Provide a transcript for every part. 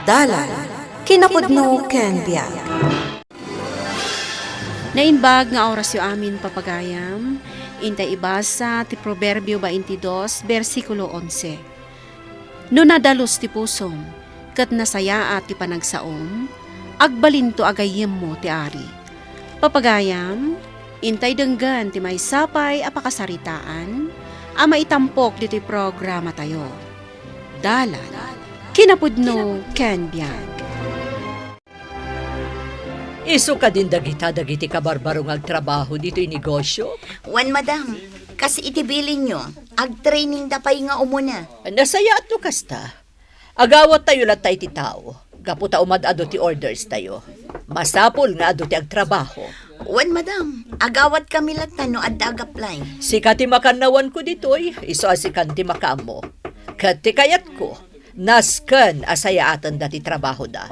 Dalan, kinapudno ken biag. Nainbag nga oras yu amin papagayam, intay ibasa ti Proverbio 22, versikulo 11. No nadalos ti pusom, kat nasaya at ti panagsaom, agbalinto agayem mo ti ari. Papagayam, intay denggan ti may sapay apakasaritaan, ama itampok dito programa tayo. Dalan, kinapudno ken biag. Iso ka din dagiti kabarbarong agtrabaho dito'y negosyo? Wan, madam. Kasi itibilin nyo, ag-training da pa'y nga umuna. Nasaya at no kasta. Agawat tayo lang tayo ti tao. Kaputa umadado ti orders tayo. Masapol nga ado ti agtrabaho. Wan, madam. Agawat kami lang no at dagapline. Sika ti makanawan ko dito'y, iso asikan ti makamo. Kat ti kayat ko, nasken asaya atan da ti trabaho da.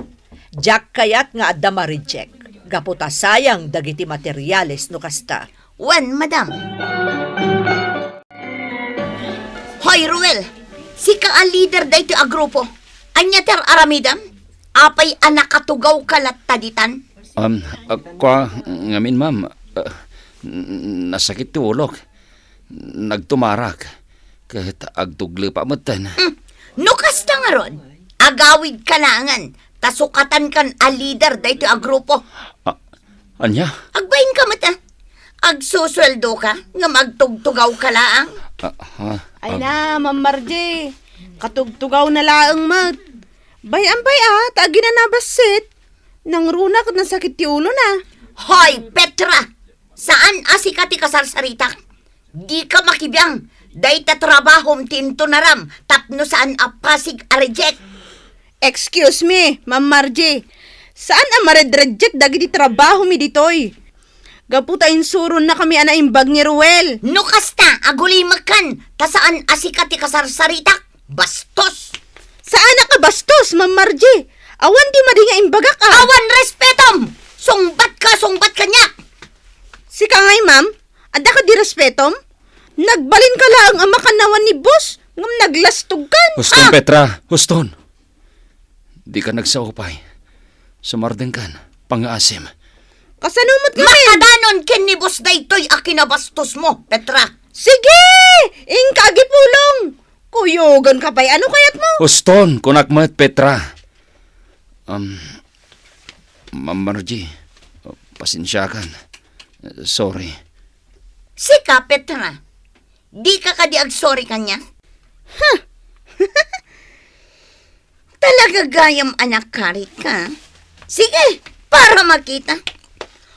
Jack kayat nga adda ma-reject. Gaputa sayang dagiti materyales no kasta. Wan, madam. Hoy, Ruel. Sika ang leader da ito a grupo. Anya ter aramidam? Apay anak katugaw kalat taditan? Kwa, ngamin ma'am, nasakit ti ulok. Nagtumarak. Kahit agtugli pa matan. No kasta nga ron. Agawid kalangan. Tasukatan kan a leader da ito a grupo. Anya? Agbayin ka mata. Agsusweldo ka nga magtugtugaw ka laang. Ay na, Ma'am Marje. Katugtugaw na laang mat. Bayan-bay tagi na nabasit. Nang runak at nasakit ti ulo na. Hoy, Petra! Saan asikati kasarsarita? Di ka makibiyang. Day ta trabahom tinto naram. Tapno saan apasig a reject. Excuse me, Ma'am Marje. Saan ang mared-reject dagiti trabaho mi ditoy? Gaputa insuron na kami anaimbag ni Ruel. No kasta, agulimakan. Ta saan asikati kasarsarita? Bastos! Saan nakabastos, Ma'am Marje? Awan di madinga imbagak Awan respetom! Sungbat ka niya! Sika ngay, ma'am. Ada ka di respetom? Nagbalin ka lang ang makanawan ni boss. Ngam naglastog kan. Huston, Petra. Huston. Di ka nagsaupay. Sumardeng kan. Pang-aasim. Kasanumot ka rin. Makadanon ken ni boss da ito'y akinabastos mo, Petra. Sige! Ingka agipulong. Kuyogan ka pa'y ano kayat mo? Huston, kunakmat, Petra. Ma'am Margie, pasensyakan. Sorry. Sika, Petra. Di ka kadiag sorry kanya? Talaga gayam anak karit ka? Sige, para makita.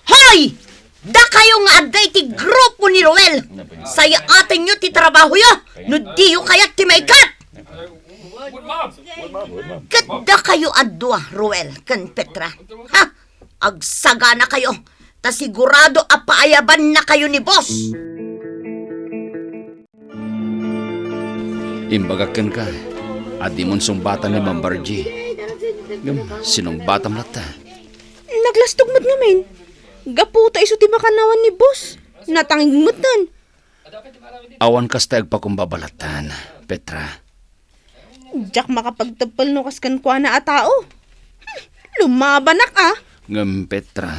Hoy! Da kayo nga aday ti grupo ni Roel. Saya atin nyo ti trabaho yo. No di yo kayat ti maikat. Kada kayo adwa, Roel, kan Petra. Ha? Agsaga na kayo. Ta sigurado apaayaban na kayo ni boss. Imbagakan ka. Adi mon sumbatan ni Ma'am Margie. Sinumbatam lata. Naglastog mo't ngamin. Gaputa iso ti makanawan ni boss. Natanging mo't nun. Awan kasta agpakumbabalatan, Petra. Jack makapagtapal no kaskan kwa na a tao. Lumabanak Ngam, Petra.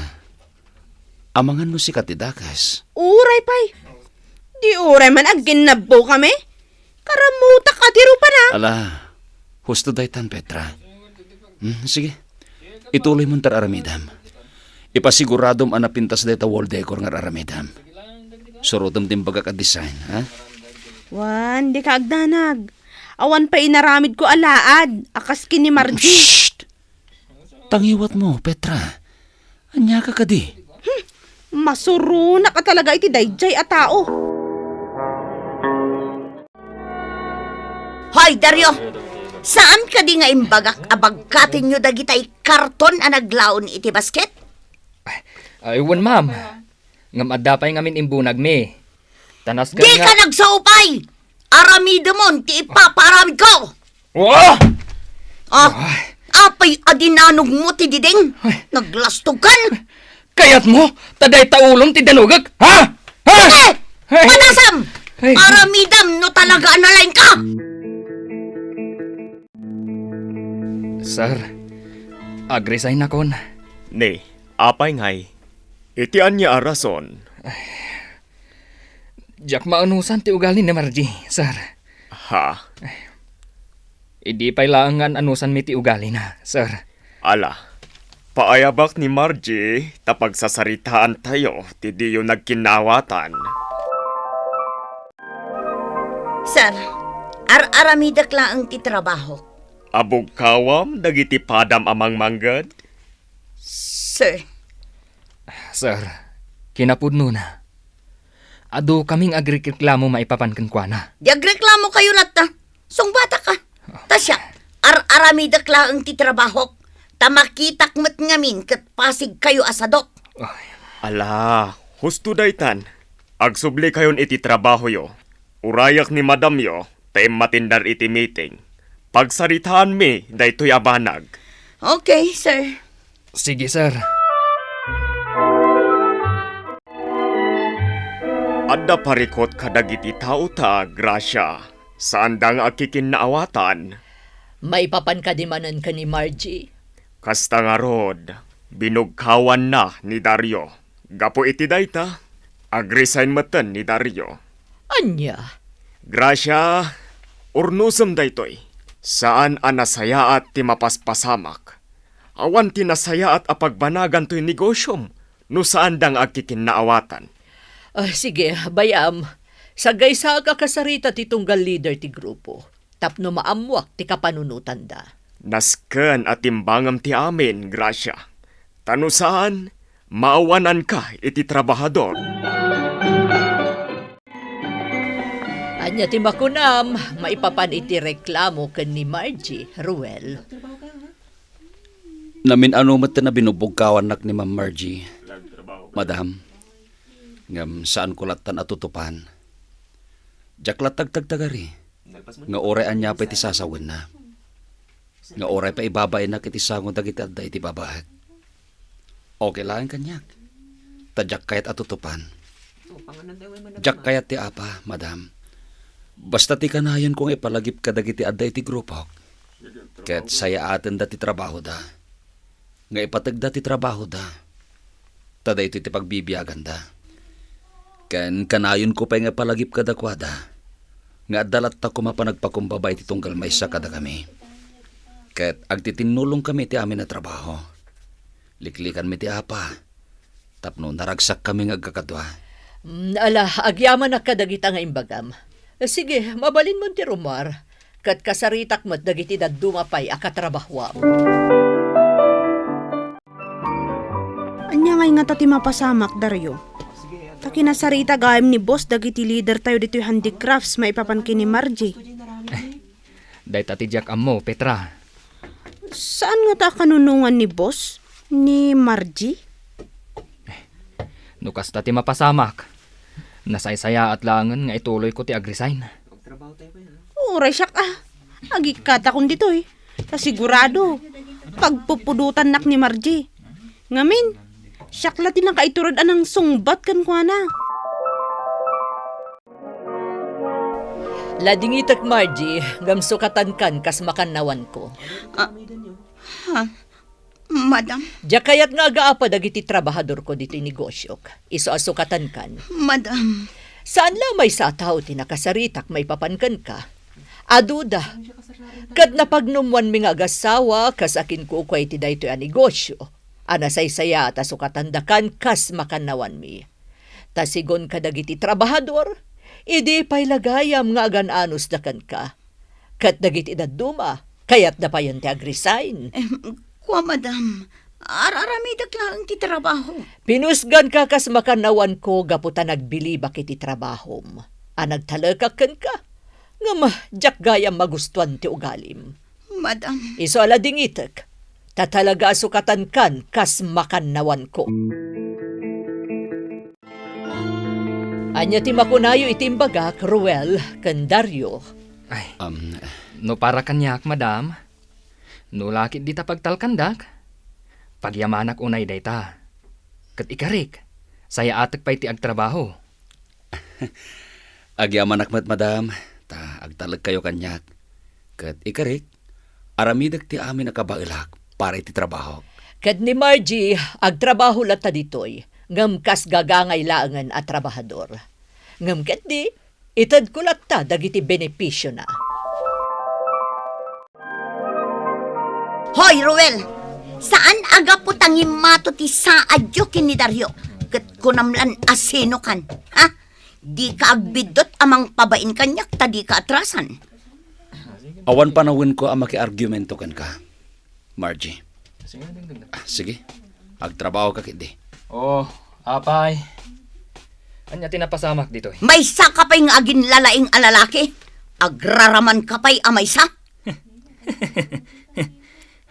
Amangan mo si Katidakas. Uray pay. Di uray man agginabbo kami. Karamutak atiro pa na. Ala, husto daytan, Petra. Sige, ituloy mo tar aramidam. Ipasiguradom anapintas dayta wall decor nga aramidam. Surodom din baga ka-design, ha? Wan, di ka agdanag. Awan pa inaramid ko alaad. Akas kin ni Margie. Shh! Tangiwat mo, Petra. Anya ka di? Masuruna ka talaga iti dayjay a tao. Hoy, Dario! Saan ka di nga imbagak abagkatin nyo dagitay karton a naglaon iti basket? Aywan, ma'am. Ngam adda pa'y ngamin imbunag me. Tanas ka Di nga... ka nagsaupay! Aramida mo, ti ipaparamid ko! Wah! Apay adinanog mo ti diding! Naglastog kan! Kayat mo, taday taulong ti danugag, ha? Ha? Hey! Madasam! Hey! Aramidam no talaga analain ka! Sir, Agresign na kon. Ne, apay ngay. Itian niya arason. Jak maanusan ti ugali ni Margie, sir. Ha? Idi pa'y laangan anusan mi ti ugali na, sir. Ala, paayabak ni Margie tapag sasaritaan tayo ti diyo nagkinawatan. Sir, aramidak lang ti trabaho. Abog kawam dagiti padam amang manggad. Sir, Sir, kinapudno na. Ado kaming agrireklamo maipapankan kwa na. di agreklamo kayo lata. Sungbata ka. Tasya, aramidak lang ti trabaho. Tamakitak met ngamin kat pasig kayo asadot. Ala, husto daytan. Agsubli kayon iti trabaho yo. Urayak ni madam yo, tayo matindar iti meeting. Pagsaritaan mi, daytoy abanag. Okay, sir. Sige, sir. Adda parikot kadagiti tao ta, Gracia. Saan dang akikinnaawatan? May papankadimanan ka ni Margie. Kasta nga rod, binugkawan na ni Dario. Gapo iti dayta, agresign matan ni Dario. Anya? Gracia, urnusem daytoy. Saan anasaya at ti mapaspasamak? Awan ti nasaya at apagbanagan to'y negosyom. No saan dang akikinnaawatan? Sige, bayam. Sagay sa kakasarita ti tunggal leader ti grupo. Tapno maamwak ti kapanunutan da. Nasken at timbangam ti amin, Gracia. Tano saan, maawanan ka iti trabahador. Anya ti makunam, maipapan iti reklamo ken ni Margie, Ruel. Namin ano mat na binubugkawan nak ni Ma'am Margie. Madam, ngam saan ko latan atutupan. Jaklat tagtagtagari. Nga oray anya pa iti sasawan na. Nga oray pa ibabain na kiti sangon dagiti adda iti babaet. Okay lang kanyak. Tadyak kayat atutupan. Jak kayat ti apa, madam. Basta ti kanayon kong ipalagip ka dagiti adda iti grupo. Ket saya atin dati trabaho da. Nga ipatagda ti trabaho da. Tada ito iti pagbibiyagan da. Ken kanayon ko pa nga palagip kada kwada. Nga dalat ta kumapanagpakumbaba iti tunggal maysa kada kami. Ket agtitinulong kami iti amin na trabaho. Liklikan mi ti apa. Tapno naragsak kami nga agkakadwa. Ala, agyaman na kadagita nga imbagam. Sige, mabalin mo ti rumar. Kat kasaritak mo't dagiti dumapay akatrabahwam. Anya ngay nga tati mapasamak, Dario. Takinasarita gaim ni boss dagiti leader tayo dito yung handicrafts maipapankin ni Margie. Day tati jak ammo, Petra. Saan nga ta kanunungan ni boss? Ni Margie? Nukas tati mapasamak. Nasaysaya at langan nga ituloy ko ti agresign. Uray siyak Agikata kong dito eh. Kasigurado. Pagpupudutan nak ni Margie. Ngamin, siyak latin ang kaiturad anang sungbat kan kwa na. Ladingitak Margie, gamsukatan kan kas makanawan ko. Madam, Jakayat nga agaapa dagiti trabahador ko dito negosyok. Iso asukatan kan. madam. Saan lang may sa tao tinakasaritak may papankan ka? Aduda. Kat napagnumwan mi nga agasawa kas akin ko kway ti dayto a negosyo. Anasaysaya at asukatandakan kas makanawan mi. Tasigon ka dagiti trabahador, idi pa'y lagayam nga agananos dakan ka. Kat dagiti daduma, kayat da pa yun ti agresign. Kwa madam, aramidak lang ti trabaho. Pinusgan ka kas makanawan ko gaputa nagbili bakit ti trabahom. Nagtalakak ka. Nga jak gayam magustuhan ti ugalim. Madam, Iso alading itek. Tatalaga asukatan kan kas makanawan ko. Anya ti makunayo itimbaga, Ruel, kan Dario. Ay, no para kanyak, madam. No lakit di ta pagtalkandak. Pagyamanak unay dayta. Kat ikarik, saya atek pa iti agtrabaho. Agyaman akmat madam. Ta agtalag kayo kanyak. Kat ikarik, aramidag ti amin akabailak. para iti trabaho. Kad ni Margie, agtrabaho lata ditoy, ngam kas gagangay laangan at trabahador. Ngam ket di, itad ko lata dagiti benepisyo na. Hoy, Ruel! Saan aga po tangim mato ti saadyo kini Dario? Kat kunamlan asino kan, ha? Di ka agbidot amang pabain kanyak, tadi ka atrasan. Awan panawin ko ang makiargumento kan ka, Margie. Sige, agtrabaho ka kindi. Oh, apay. Anya tinapasamak dito. May sa ka pa'y nga agin lalaing alalaki? Agraraman ka pa'y amay sa?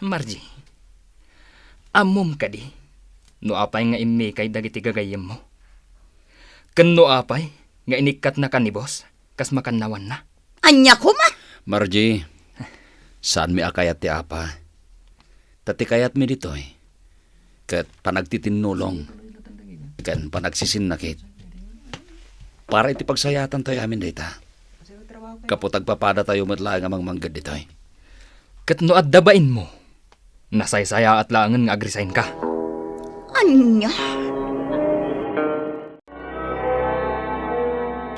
Margie, amom ka di. No apay nga imi kay dagiti gagayem mo. Ken no apay nga inikat na ka ni boss, kas makannawan na. Anya ko ma? Margie, saan mi akayat ti apa? Tatikayat mi ditoy. Kat panagtitinulong. Kan panagsisinakit. Para iti pagsayatan tayo amin dita. Kaputag papada tayo matlaang amang manggad ditoy. Ket no addabain mo, nasaysaya at laangan nga agresign ka. Anya?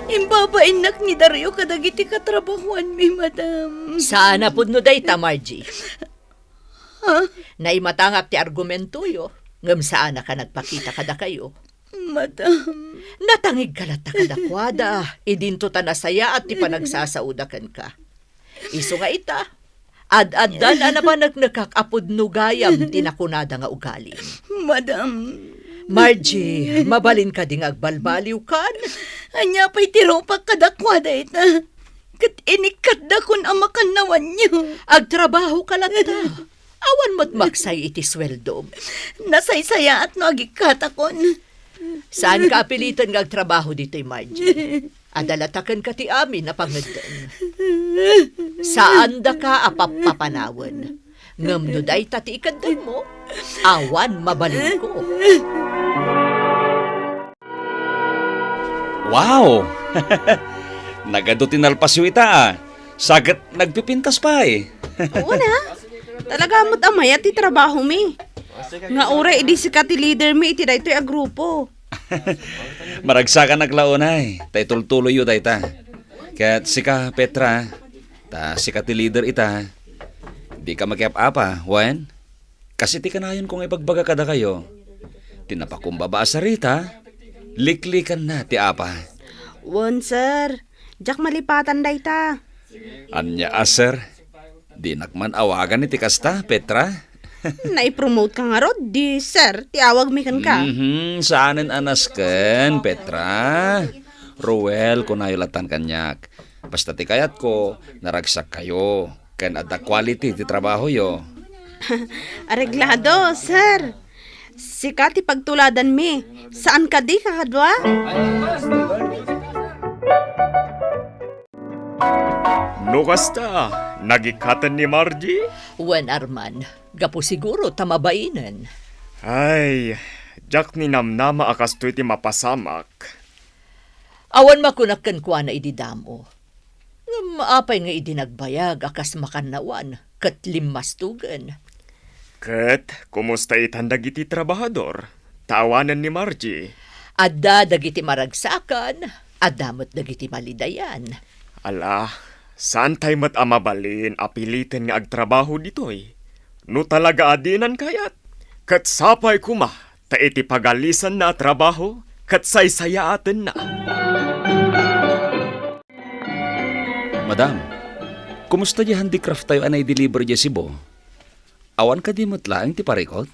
Imbabainak ni Dario kadagiti katrabahuan mi, madam. Sana pud no dayta, Margie. Naimatangap ti argumento yo, ngam saan ka nagpakita kada kayo. Madam. Natangig ka lata kadakwada, idinto ta nasaya at ti panagsasaudakan ka. Iso nga ita, ad-addan na ba nagnakakapod no gayam tinakunada nga ugali. Madam. Margie, mabalin ka ding agbalbaliw kan. Anya pa'y tiropak kadakwada ita. Kat inikat da kun amakan nawan niyo. Agtrabaho ka lata. Awan mo't maksay iti sweldo. Nasaysaya at nagikatakon. Saan ka apilitan nga agtrabaho dito'y Margie? Adalatakan ka ti amin na pangadan. Saan da ka apapapanawan? Ngam no day tati ikaday mo, awan mabalin ko. Wow! Nagado tinalpas yung ita ah. Sagat nagpipintas pa eh. Oo na. Talaga mo't amay at ti trabaho mi. Nga oray idi si kati leader mi iti daytoy a grupo. Maragsakan naglaunay. Tay tultuloy yun dayta. Kaya't sika Petra, ta sika ti leader ita. Di ka makiap-apa, Juan. Kasi ti kanayon kung ipagbaga kada kayo. Tinapakumbaba sa rita, liklikan na ti apa. Won sir, jak malipatan dayta. Anya aser, di nakman awagan ni ti kasta, Petra. Naipromote ka nga rod, di sir, tiawag mi kan ka. Saanen anasken, Petra. Ruel, kunayolatan kanyak. Basta ti kayat ko, naragsak kayo. Kan ada quality ti trabaho yo. Areglado, sir. Sika ti pagtuladan mi. Saan ka di kakadwa? No kasta, nagikatan ni Margie? Wen Arman, gapo siguro tamabainan. Ay, jak ni namnama akas to'y ti mapasamak. Awan makunakan kwa na ididamo. Maapay nga idinagbayag akas makannawan kat limastugan. Kat, kumusta itandag iti trabahador? Tawanan ni Margie. Adda dagiti maragsakan, adamot dagiti malidayan. Ala, saan tayo mat amabalin apilitin nga agtrabaho ditoy? No talaga adinan kayat? Kat sapay kuma, ta iti pagalisan na trabaho, kat saysaya atin na. Madam, kumusta di handicraft tayo anay deliver di Cebu? Awan ka di matlaang ti parikot?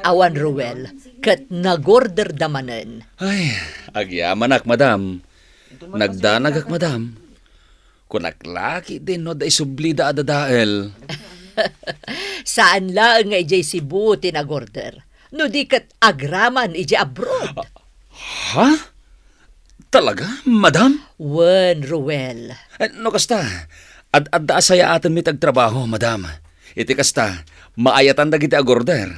Awan Ruel, kat nagorder damanen. Ay, agyaman ak, madam. Nagdanag ak, madam. Kunaklaki din no da isublida adadael. Saan lang nga ijay Cebu tinagorder? No di kat agraman ijay abroad. Ha? Talaga, madam? Wen, Ruel. No kasta, adda asaya atin mi tagtrabaho, madam. Iti kasta, maayatan dagiti agorder.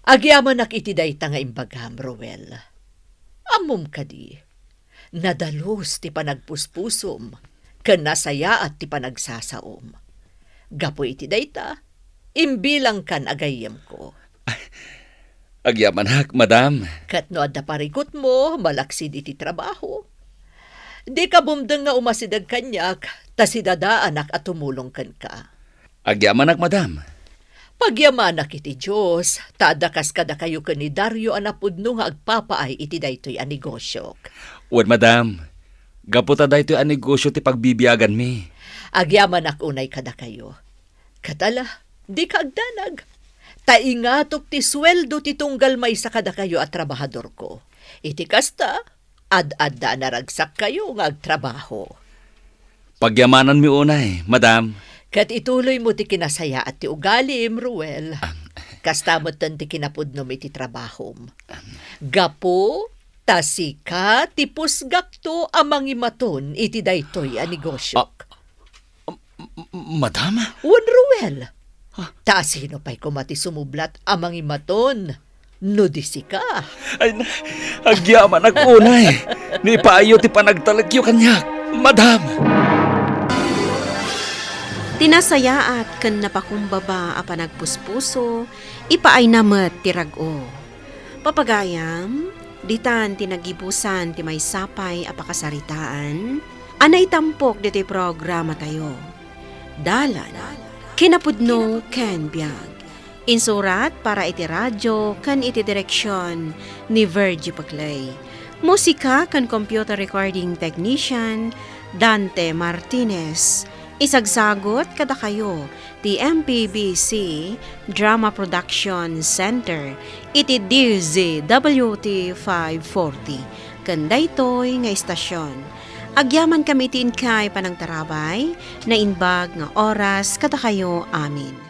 Agyaman ak iti dayta nga imbagam, Ruel. Amom kadi, nadalos ti panagpuspusom, ken nasaya at ti panagsasaom. Gapo iti dayta, imbilang kan agayem ko. Agyamanak, madam. Kat no adda parikot mo, malaksid iti trabaho. Di ka bumdeng nga umasidag kanyak, ta si dada anak at tumulong kan ka. Agyamanak, madam. Pagyamanak iti Diyos, tadakas kada kayo ka ni Dario anapudno nga agpapaay iti daytoy a negosyo. Wan, madam. Gaputa da ito ang negosyo ti pagbibiyagan mi. Agyamanak unay kada kayo. Katala, di ka agdanag. Taingatok ti sweldo ti tunggal may sa kada kayo at trabahador ko. Iti kasta, ad-adda naragsak kayo nga agtrabaho. Pagyamanan mi unay, madam. Kat ituloy mo ti kinasaya at ti ugalim, Ruel. Kasta mo tan ti kinapudno mi ti trabahom. Gapo, tasika, ti pusgakto amang imaton iti daytoy a negosyo. Madam? Wan, Ruel. Ta sino pa'y kumati sumublat amang imaton. Nudisi ka. Ay, agyamanak unay. Ni paayo ti panagtalagyo kanyak, madam. Tinasayaat ken napakumbaba a panagpuspuso, ipaay namet ti rag-o. Papagayam, ditan tinagibusan ti may sapay a pakasaritaan, anay tampok diti programa tayo. Dalan, kinapudno ken biag. Insurat para iti radyo ken iti direksyon ni Virgie Paclay. Musika ken computer recording technician Dante Martinez. Isagsagot kada kayo ti MPBC Drama Production Center iti DZWT 540 ken daytoy nga istasyon. Agyaman kami ti inkay panangtarabay na inbag nga oras kada kayo amin.